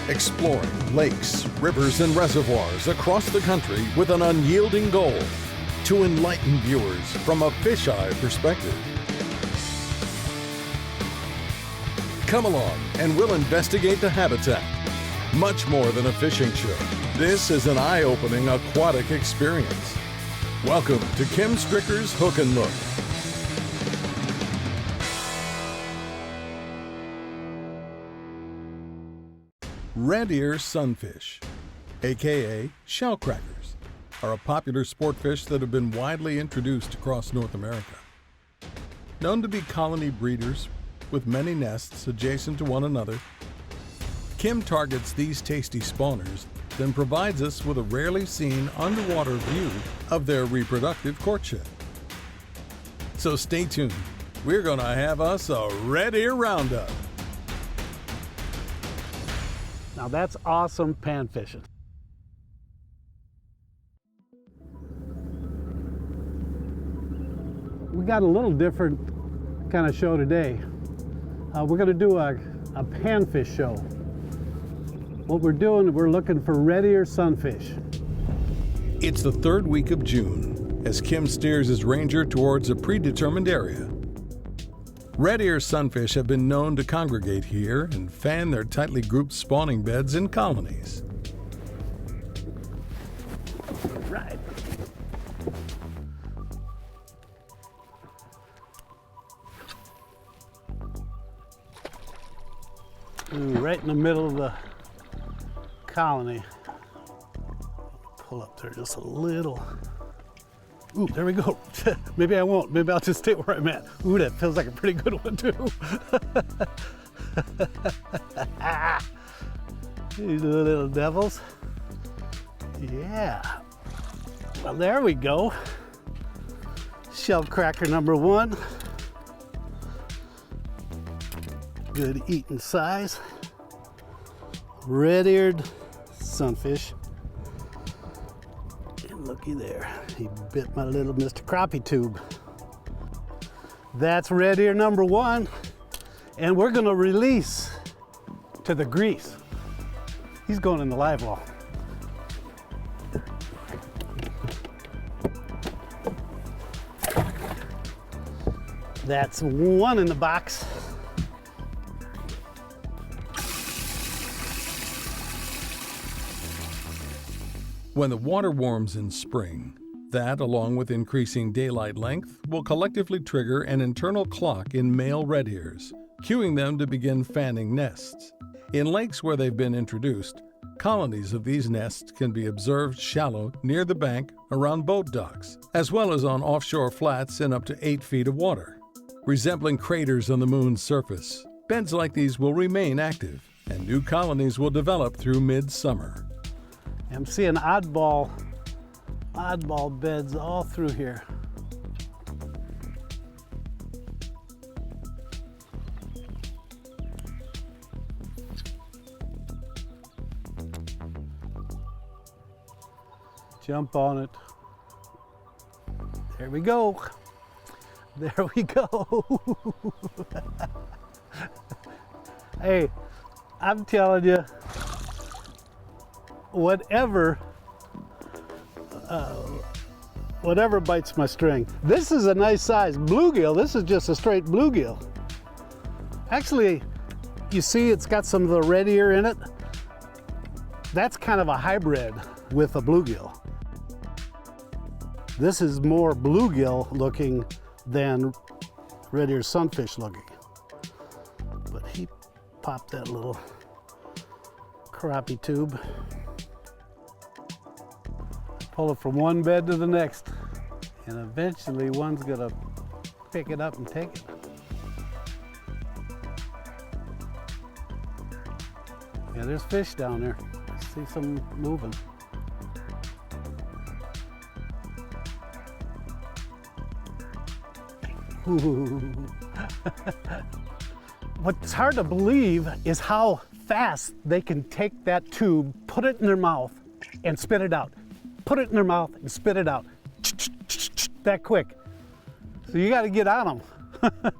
exploring lakes, rivers, and reservoirs across the country with an unyielding goal to enlighten viewers from a fisheye perspective. Come along and we'll investigate the habitat. Much more than a fishing show, this is an eye-opening aquatic experience. Welcome to Kim Stricker's Hook and Look. Redear Sunfish, aka shellcrackers, are a popular sport fish that have been widely introduced across North America. Known to be colony breeders with many nests adjacent to one another, Kim targets these tasty spawners, then provides us with a rarely seen underwater view of their reproductive courtship. So stay tuned, we're gonna have us a Redear Roundup. Now that's awesome pan fishing. We got a little different kind of show today. We're going to do a panfish show. What we're doing, we're looking for Redear Sunfish. It's the third week of June as Kim steers his Ranger towards a predetermined area. Redear sunfish have been known to congregate here and fan their tightly grouped spawning beds in colonies. Right. Right in the middle of the colony. Pull up there just a little. Ooh, there we go. Maybe I won't. Maybe I'll just stay where I'm at. Ooh, that feels like a pretty good one too. These little devils. Yeah. Well, there we go. Shell cracker number one. Good eating size. Red-eared sunfish. And looky there, he bit my little Mr. Crappie tube. That's Redear number one, and we're gonna release to the grease. He's going in the live well. That's one in the box. When the water warms in spring, that, along with increasing daylight length, will collectively trigger an internal clock in male red ears, cueing them to begin fanning nests. In lakes where they've been introduced, colonies of these nests can be observed shallow near the bank around boat docks, as well as on offshore flats in up to 8 feet of water. Resembling craters on the moon's surface, beds like these will remain active, and new colonies will develop through mid-summer. I'm seeing oddball beds all through here. Jump on it. There we go. There we go. Hey, I'm telling you, whatever bites my string. This is a nice size bluegill. This is just a straight bluegill. Actually, you see it's got some of the red ear in it. That's kind of a hybrid with a bluegill. This is more bluegill looking than Redear sunfish looking. But he popped that little crappie tube. Pull it from one bed to the next, and eventually one's gonna pick it up and take it. Yeah, there's fish down there. I see some moving. Ooh. What's hard to believe is how fast they can take that tube, put it in their mouth, and spit it out. Put it in their mouth and spit it out. That quick. So you got to get on them.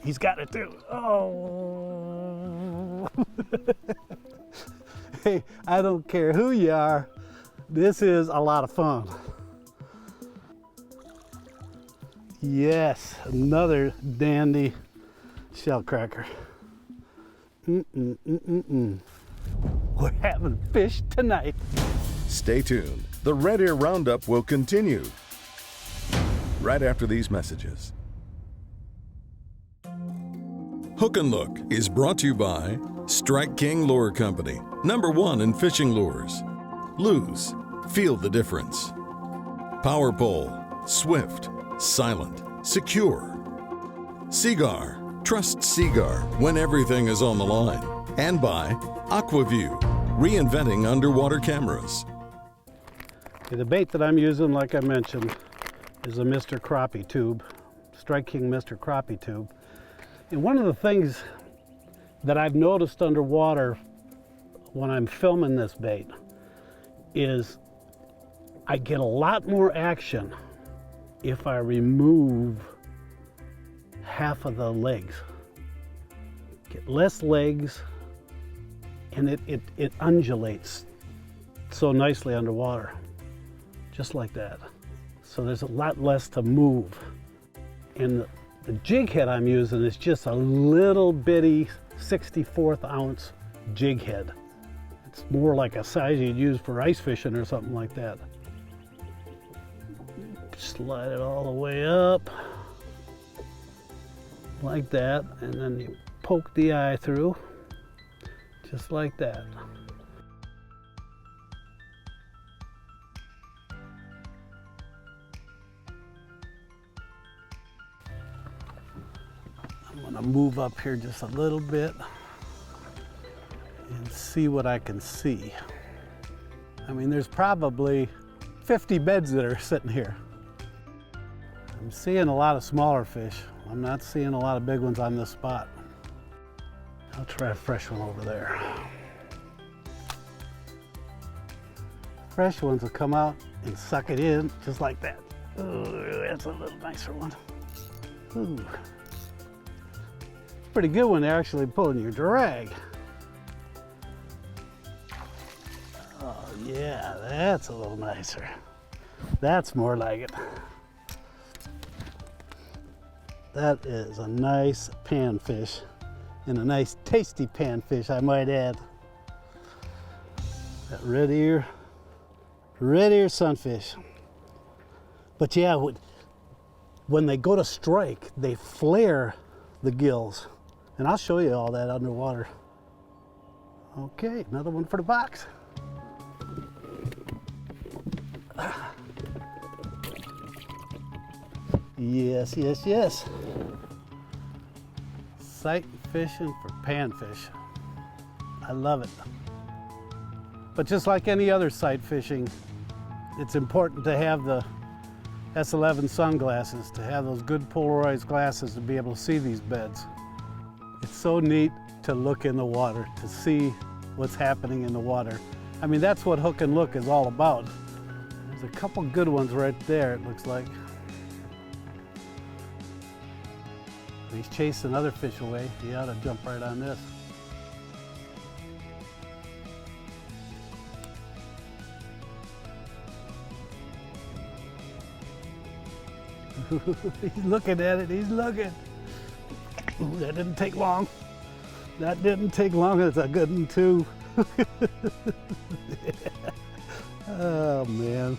He's got it too. Oh. Hey, I don't care who you are. This is a lot of fun. Yes, another dandy shell cracker. We're having fish tonight. Stay tuned. The Redear Roundup will continue right after these messages. Hook and Look is brought to you by Strike King Lure Company, #1 in fishing lures. Lose, feel the difference. Power Pole, swift, silent, secure. Seagar, trust Seagar when everything is on the line. And by AquaView, reinventing underwater cameras. Okay, the bait that I'm using, like I mentioned, is a Mr. Crappie tube, Strike King Mr. Crappie tube. And one of the things that I've noticed underwater when I'm filming this bait is I get a lot more action if I remove half of the legs. Get less legs, and it undulates so nicely underwater, just like that. So there's a lot less to move. And the jig head I'm using is just a little bitty 64th ounce jig head. It's more like a size you'd use for ice fishing or something like that. Slide it all the way up like that, and then you poke the eye through just like that. I'm going to move up here just a little bit and see what I can see. I mean, there's probably 50 beds that are sitting here. I'm seeing a lot of smaller fish. I'm not seeing a lot of big ones on this spot. I'll try a fresh one over there. Fresh ones will come out and suck it in just like that. Ooh, that's a little nicer one. Ooh. Pretty good when they're actually pulling your drag. Oh yeah, that's a little nicer. That's more like it. That is a nice panfish, and a nice tasty panfish, I might add. That Redear Sunfish. But yeah, when they go to strike, they flare the gills. And I'll show you all that underwater. Okay, another one for the box. Yes, yes, yes. Sight fishing for panfish. I love it. But just like any other sight fishing, it's important to have the S11 sunglasses, to have those good polarized glasses to be able to see these beds. It's so neat to look in the water, to see what's happening in the water. I mean, that's what Hook and Look is all about. There's a couple good ones right there, it looks like. He's chasing other fish away. He ought to jump right on this. He's looking at it, he's looking. Ooh, that didn't take long. That didn't take long, it's a good one too. Oh man,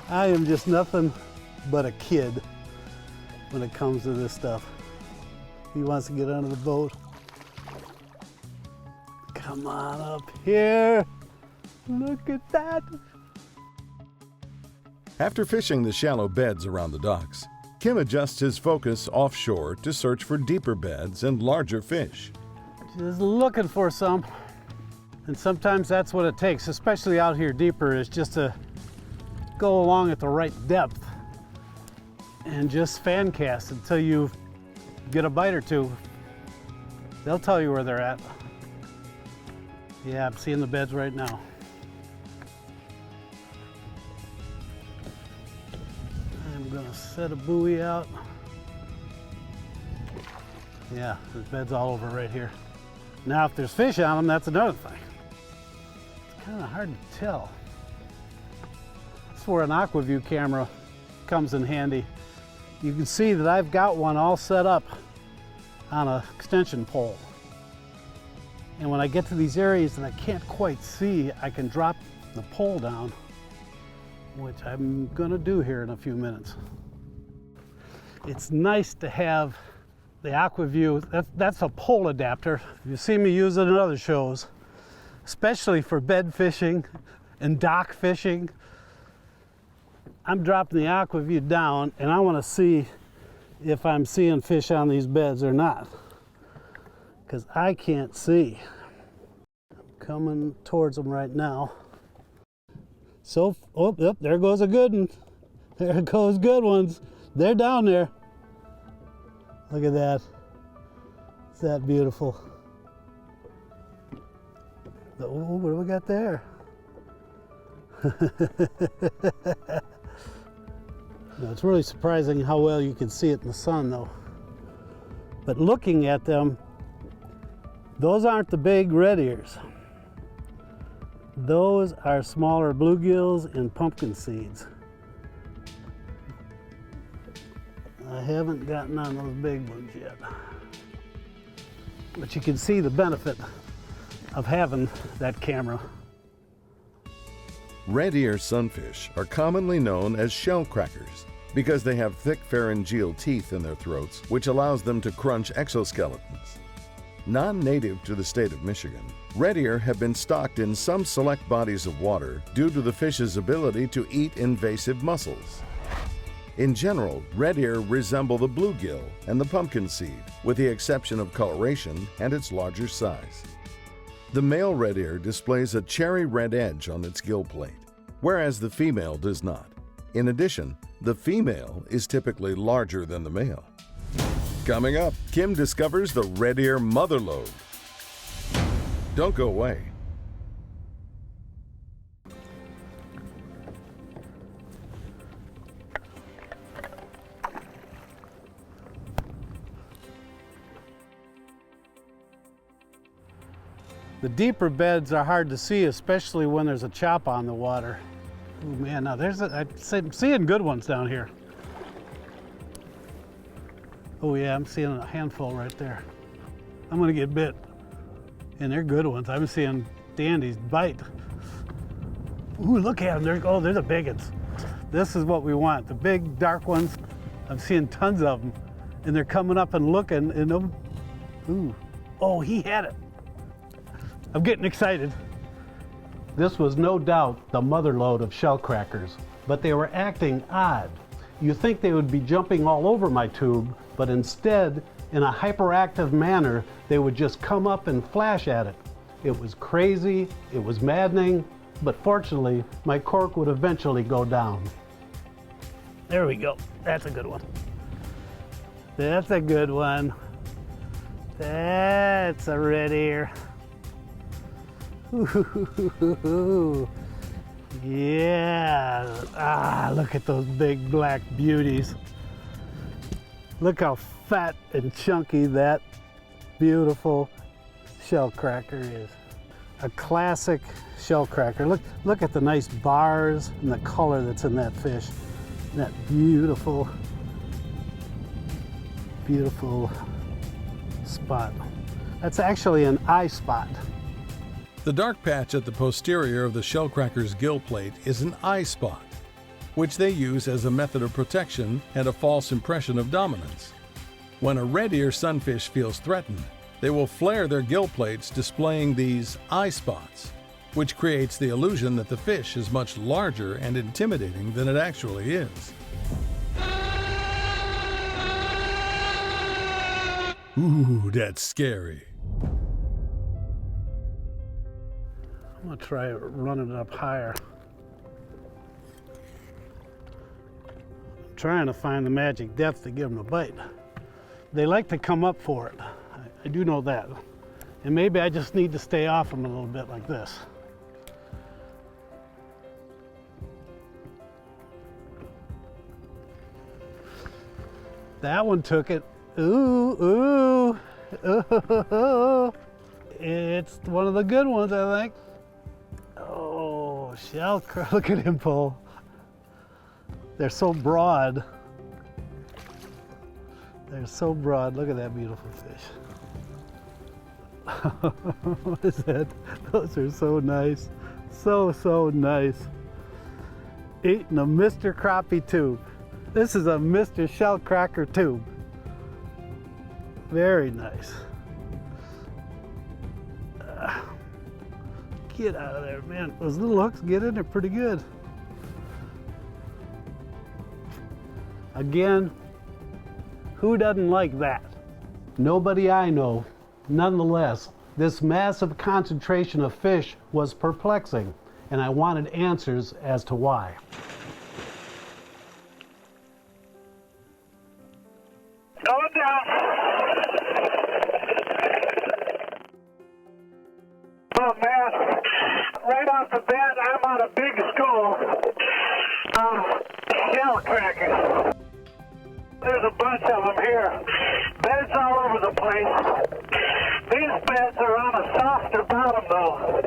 I am just nothing but a kid when it comes to this stuff. He wants to get under the boat. Come on up here. Look at that. After fishing the shallow beds around the docks, Kim adjusts his focus offshore to search for deeper beds and larger fish. Just looking for some. And sometimes that's what it takes, especially out here deeper, is just to go along at the right depth and just fan cast until you get a bite or two. They'll tell you where they're at. Yeah, I'm seeing the beds right now. I'm gonna set a buoy out. Yeah, there's beds all over right here. Now, if there's fish on them, that's another thing. It's kind of hard to tell. That's where an AquaView camera comes in handy. You can see that I've got one all set up on an extension pole. And when I get to these areas that I can't quite see, I can drop the pole down, which I'm gonna do here in a few minutes. It's nice to have the AquaView. That's a pole adapter. You see me use it in other shows, especially for bed fishing and dock fishing. I'm dropping the AquaView down and I want to see if I'm seeing fish on these beds or not, because I can't see. I'm coming towards them right now. So, oh, yep, there goes a good one. There goes good ones. They're down there. Look at that. Is that beautiful? Oh, what do we got there? No, it's really surprising how well you can see it in the sun, though. But looking at them, those aren't the big red ears. Those are smaller bluegills and pumpkin seeds. I haven't gotten on those big ones yet. But you can see the benefit of having that camera. Redear sunfish are commonly known as shell crackers because they have thick pharyngeal teeth in their throats, which allows them to crunch exoskeletons. Non-native to the state of Michigan, Redear have been stocked in some select bodies of water due to the fish's ability to eat invasive mussels. In general, Redear resemble the bluegill and the pumpkin seed, with the exception of coloration and its larger size. The male Redear displays a cherry red edge on its gill plate, whereas the female does not. In addition, the female is typically larger than the male. Coming up, Kim discovers the Redear motherlode. Don't go away. The deeper beds are hard to see, especially when there's a chop on the water. Oh man, now I'm seeing good ones down here. Oh yeah, I'm seeing a handful right there. I'm gonna get bit. And they're good ones. I'm seeing dandies bite. Ooh, look at them. They're the big ones. This is what we want. The big dark ones. I'm seeing tons of them. And they're coming up and looking and ooh. Oh, he had it. I'm getting excited. This was no doubt the motherlode of shell crackers, but they were acting odd. You think they would be jumping all over my tube, but instead, in a hyperactive manner, they would just come up and flash at it. It was crazy, it was maddening, but fortunately, my cork would eventually go down. There we go. That's a good one. That's a good one. That's a red ear. Ooh, yeah. Ah, look at those big black beauties. Look how fat and chunky that beautiful shell cracker is. A classic shell cracker. Look at the nice bars and the color that's in that fish. That beautiful, beautiful spot. That's actually an eye spot. The dark patch at the posterior of the shellcracker's gill plate is an eye spot, which they use as a method of protection and a false impression of dominance. When a red-ear sunfish feels threatened, they will flare their gill plates, displaying these eye spots, which creates the illusion that the fish is much larger and intimidating than it actually is. Ooh, that's scary. I'm gonna try running it up higher. I'm trying to find the magic depth to give them a bite. They like to come up for it. I do know that. And maybe I just need to stay off them a little bit like this. That one took it. Ooh, ooh, ooh. It's one of the good ones, I think. Oh, shell crab, look at him pull. They're so broad. They're so broad. Look at that beautiful fish. What is that? Those are so nice. So nice. Eating a Mr. Crappie tube. This is a Mr. Shellcracker tube. Very nice. Get out of there, man. Those little hooks get in there pretty good. Again, who doesn't like that? Nobody I know. Nonetheless, this massive concentration of fish was perplexing, and I wanted answers as to why. Going down. Oh man, right off the bat, I'm on a big school of shell crackers. There's a bunch of them here. Beds all over the place. These beds are on a softer bottom though.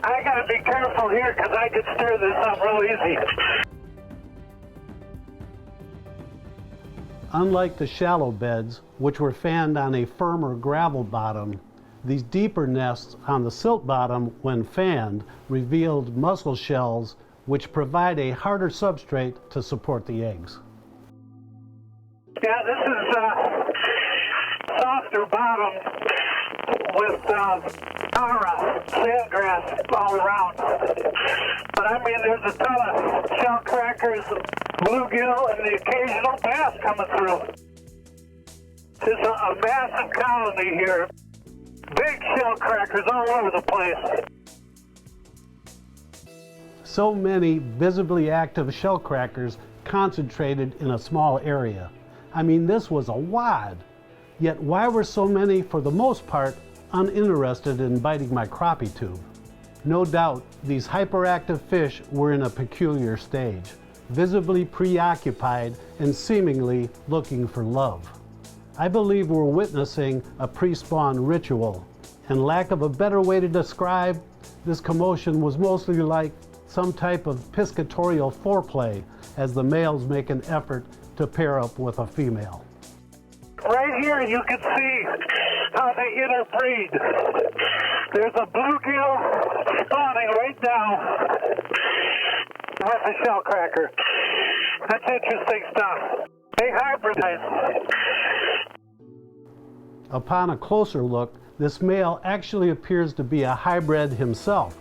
I gotta be careful here because I could stir this up real easy. Unlike the shallow beds, which were fanned on a firmer gravel bottom, these deeper nests on the silt bottom, when fanned, revealed mussel shells which provide a harder substrate to support the eggs. Yeah, this is softer bottom with tara, sandgrass all around. But I mean, there's a ton of shell crackers, bluegill, and the occasional bass coming through. There's a massive colony here. Big shell crackers all over the place. So many visibly active shell crackers concentrated in a small area. I mean, this was a wad. Yet why were so many, for the most part, uninterested in biting my crappie tube? No doubt, these hyperactive fish were in a peculiar stage, visibly preoccupied and seemingly looking for love. I believe we're witnessing a pre-spawn ritual, and lack of a better way to describe, this commotion was mostly like some type of piscatorial foreplay as the males make an effort to pair up with a female. Right here you can see how they interbreed. There's a bluegill spawning right now with a shell cracker. That's interesting stuff. They hybridize. Upon a closer look, this male actually appears to be a hybrid himself.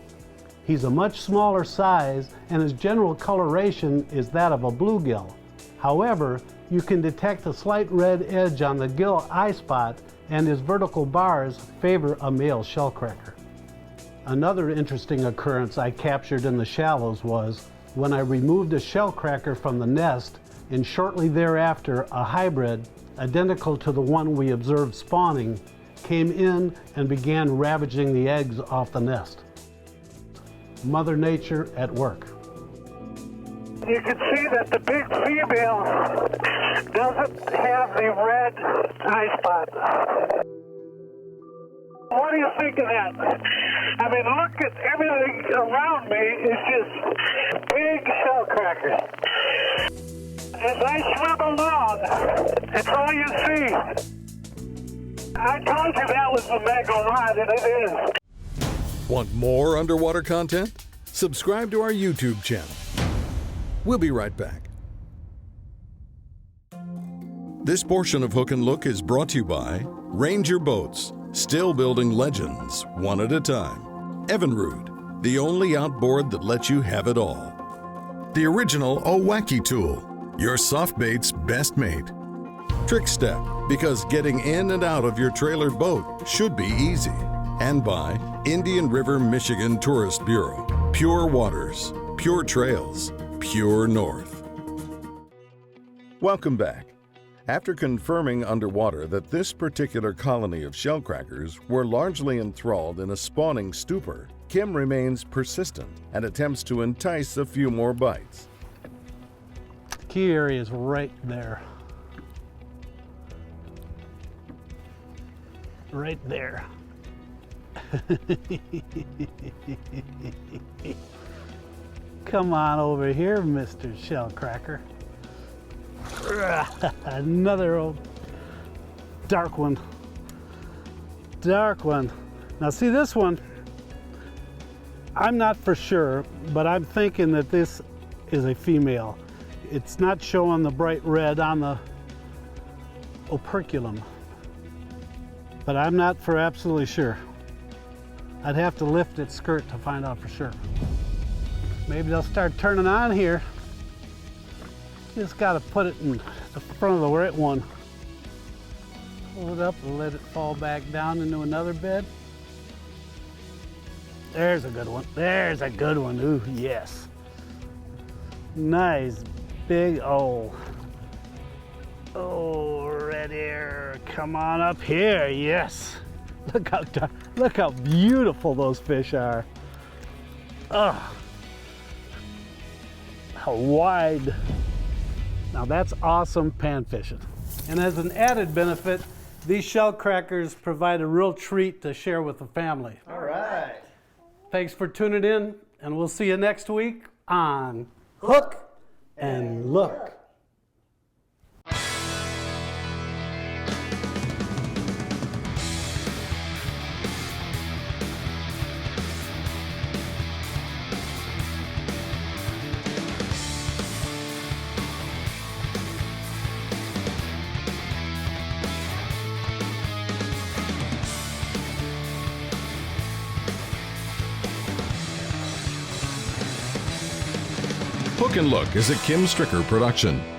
He's a much smaller size and his general coloration is that of a bluegill. However, you can detect a slight red edge on the gill eye spot and his vertical bars favor a male shellcracker. Another interesting occurrence I captured in the shallows was when I removed a shellcracker from the nest and shortly thereafter a hybrid, identical to the one we observed spawning, came in and began ravaging the eggs off the nest. Mother Nature at work. You can see that the big female doesn't have the red eye spot. What do you think of that? I mean, look at everything around me is just big shell crackers. As I swim along, it's all you see. I told you that was the mega rod, and it is. Want more underwater content? Subscribe to our YouTube channel. We'll be right back. This portion of Hook and Look is brought to you by Ranger Boats, still building legends one at a time. Evinrude, the only outboard that lets you have it all. The original Wacky Tool, your soft bait's best mate. Trick Step, because getting in and out of your trailered boat should be easy. And by Indian River, Michigan Tourist Bureau. Pure waters, pure trails, pure north. Welcome back. After confirming underwater that this particular colony of shellcrackers were largely enthralled in a spawning stupor, Kim remains persistent and attempts to entice a few more bites. The key area is right there. Right there. Come on over here, Mr. Shellcracker. Another old dark one. Dark one. Now see this one, I'm not for sure, but I'm thinking that this is a female. It's not showing the bright red on the operculum, but I'm not for absolutely sure. I'd have to lift its skirt to find out for sure. Maybe they'll start turning on here. Just gotta put it in the front of the right one. Pull it up and let it fall back down into another bed. There's a good one. There's a good one. Ooh, yes. Nice, big, oh, red ear. Come on up here, yes. Look how beautiful those fish are. Oh, how wide. Now that's awesome pan fishing. And as an added benefit, these shell crackers provide a real treat to share with the family. All right. Thanks for tuning in, and we'll see you next week on Hook and Look. Hook and Look is a Kim Stricker production.